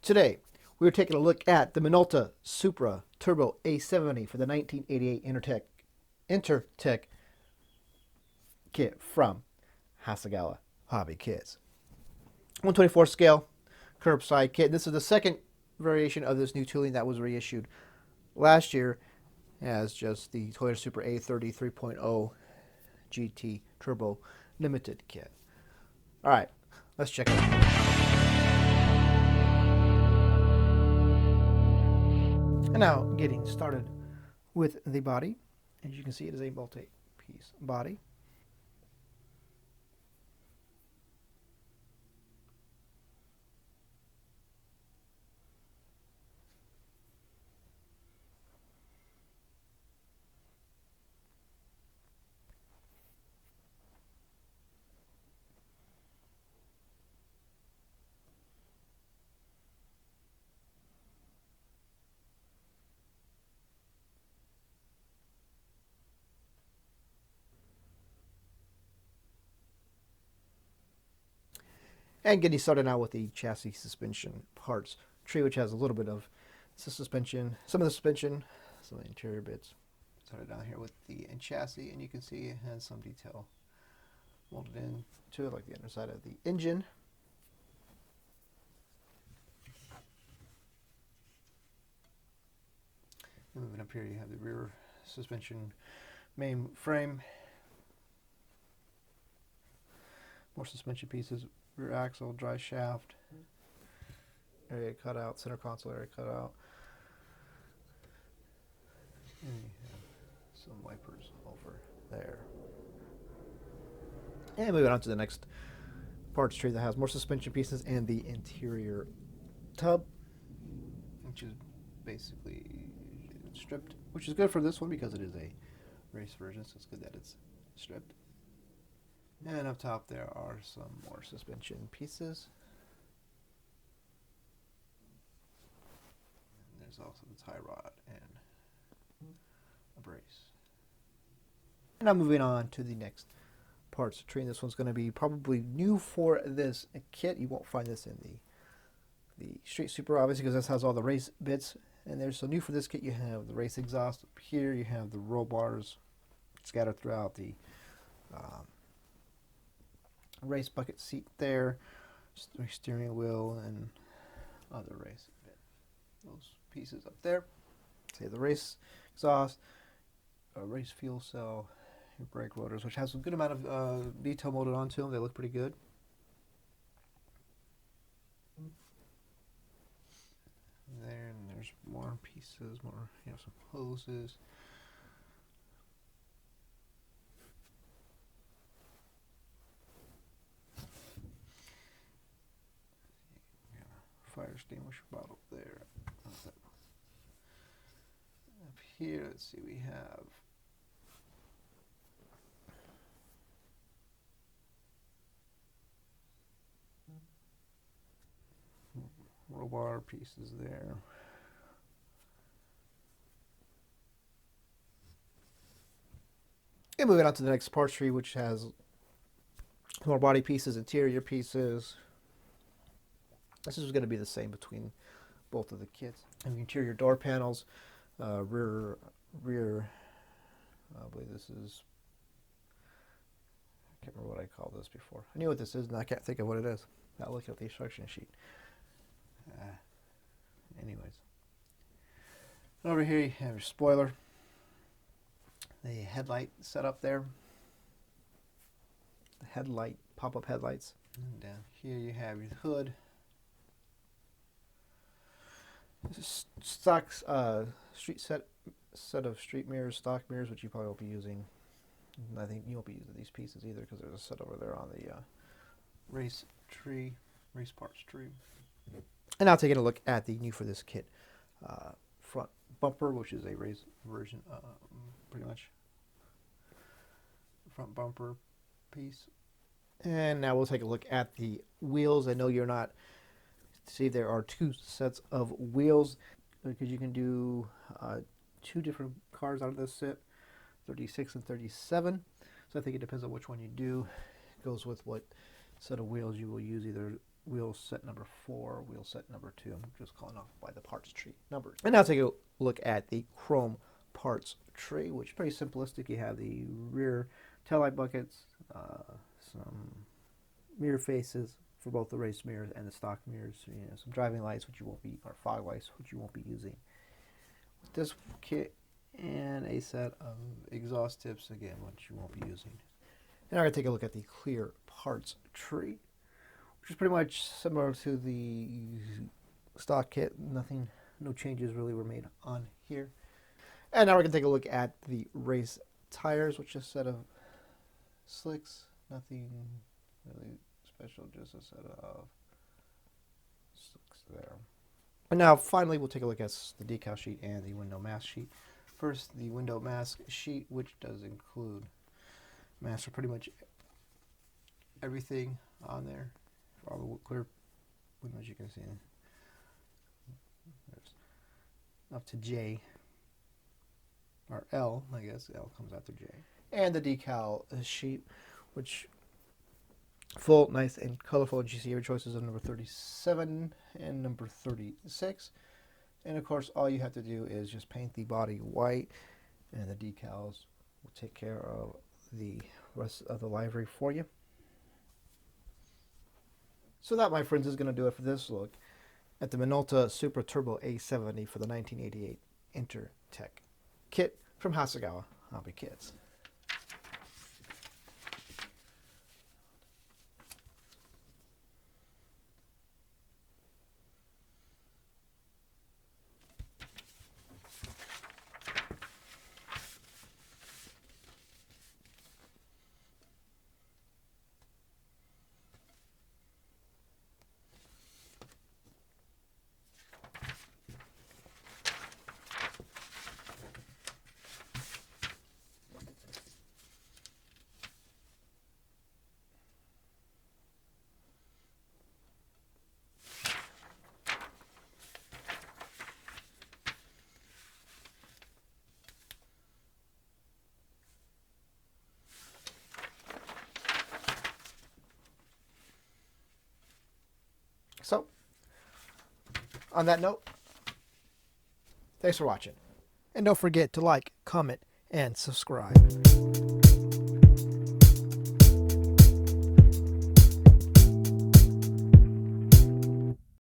Today, we are taking a look at the MINOLTA SUPRA Turbo A70 for the 1988 Intertech kit from Hasegawa Hobby Kits. 124 scale curbside kit. This is the second variation of this new tooling that was reissued last year as just the Toyota Supra A30 3.0 GT Turbo Limited kit. All right, let's check it out. And now getting started with the body. As you can see, it is a multi-piece body. And getting started now with the chassis suspension parts tree, which has a little bit of suspension, some of the suspension, some of the interior bits. Started down here with the chassis, and you can see it has some detail molded into it, like the underside of the engine. And moving up here, you have the rear suspension main frame, more suspension pieces, rear axle, drive shaft, area cut out, center console area cut out. And you have some wipers over there. And moving on to the next parts tree that has more suspension pieces and the interior tub, which is basically stripped, which is good for this one because it is a race version, so it's good that it's stripped. And up top there are some more suspension pieces. And there's also the tie rod and a brace. And I'm moving on to the next parts tree. And this one's going to be probably new for this kit. You won't find this in the Street Supra, obviously, because this has all the race bits. And there's so new for this kit. You have the race exhaust up here. You have the roll bars scattered throughout the race bucket seat there, steering wheel, and other race bit. Those pieces up there. Say the race exhaust, race fuel cell, your brake rotors, which has a good amount of detail molded onto them. They look pretty good. There, and there's more pieces, more, some hoses. Fire extinguisher bottle there. Up here, let's see, we have roll bar pieces there. And moving on to the next parts tree, which has more body pieces, interior pieces. This is going to be the same between both of the kits. And interior door panels, rear. I believe this is. I can't remember what I called this before. I knew what this is, and I can't think of what it is. Not looking at the instruction sheet. Anyways, over here you have your spoiler, the headlight setup there, the headlight pop-up headlights, and down here you have your hood. This is stock street set of street mirrors, stock mirrors, which you probably won't be using. I think you won't be using these pieces either because there's a set over there on the race parts tree. And now taking a look at the new for this kit front bumper, which is a race version, pretty much front bumper piece. And now we'll take a look at the wheels. I know you're not. See, there are two sets of wheels because you can do two different cars out of this set, 36 and 37. So I think it depends on which one you do. It goes with what set of wheels you will use, either wheel set number 4, wheel set number 2. I'm just calling off by the parts tree numbers. And now take a look at the chrome parts tree, which is pretty simplistic. You have the rear taillight buckets, some mirror faces for both the race mirrors and the stock mirrors, some driving lights, which you won't be, or fog lights, which you won't be using with this kit, and a set of exhaust tips, again, which you won't be using. And I'm going to take a look at the clear parts tree, which is pretty much similar to the stock kit. No changes really were made on here. And now we're going to take a look at the race tires, which is a set of slicks. Nothing really special, just a set of slicks there. And now finally we'll take a look at the decal sheet and the window mask sheet. First, the window mask sheet, which does include masks for pretty much everything on there. For all the clear windows you can see. There's up to J, or L, I guess. L comes after J. And the decal sheet, which full, nice, and colorful. And you see your choices of number 37 and number 36. And of course, all you have to do is just paint the body white, and the decals will take care of the rest of the livery for you. So that, my friends, is going to do it for this look at the MINOLTA Supra Turbo A70 for the 1988 Intertech kit from Hasegawa Hobby Kits. So, on that note, thanks for watching. And don't forget to like, comment, and subscribe.